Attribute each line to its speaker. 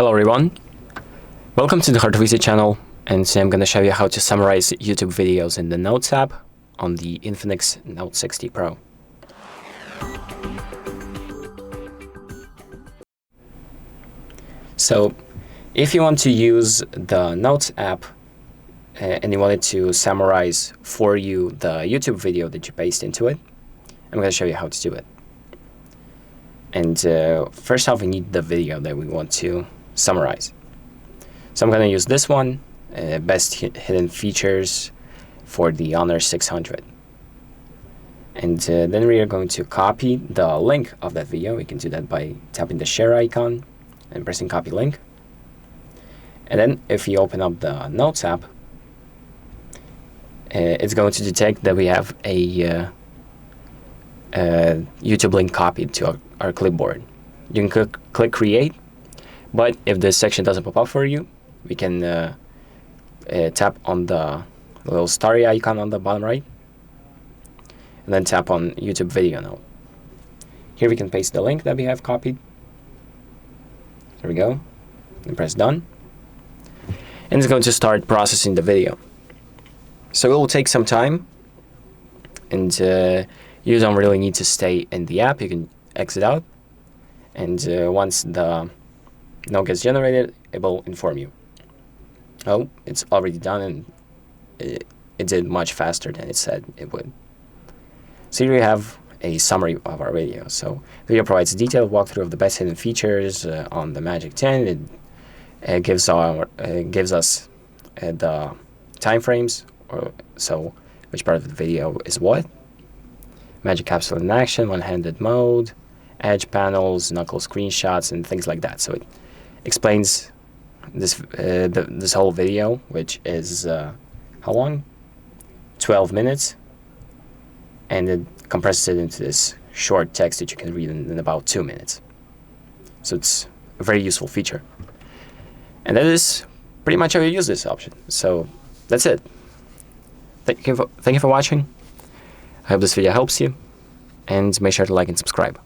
Speaker 1: Hello everyone, welcome to the HardReset channel, and today I'm going to show you how to summarize YouTube videos in the Notes app on the INFINIX Note 60 Pro. So if you want to use the Notes app and you wanted to summarize for you the YouTube video that you paste into it, I'm going to show you how to do it. And first off, we need the video that we want to summarize. So I'm going to use this one, best hidden features for the Honor 600. And then we are going to copy the link of that video. We can do that by tapping the share icon and pressing copy link. And then if you open up the Notes app, it's going to detect that we have a YouTube link copied to our clipboard. You can click create, but if this section doesn't pop up for you, we can tap on the little starry icon on the bottom right, and then tap on YouTube video now. Here we can paste the link that we have copied. There we go, and press done. And it's going to start processing the video. So it will take some time, and you don't really need to stay in the app. You can exit out, and once the note gets generated, it will inform you. Oh, it's already done, and it did much faster than it said it would. So here we have a summary of our video. So the video provides a detailed walkthrough of the best hidden features on the Magic 10. It gives us the time frames, so which part of the video is what. Magic capsule in action, one-handed mode, edge panels, knuckle screenshots, and things like that. So it explains this whole video, which is how long? 12 minutes, and it compresses it into this short text that you can read in about 2 minutes. So it's a very useful feature. And that is pretty much how you use this option. So that's it. Thank you for watching. I hope this video helps you, and make sure to like and subscribe.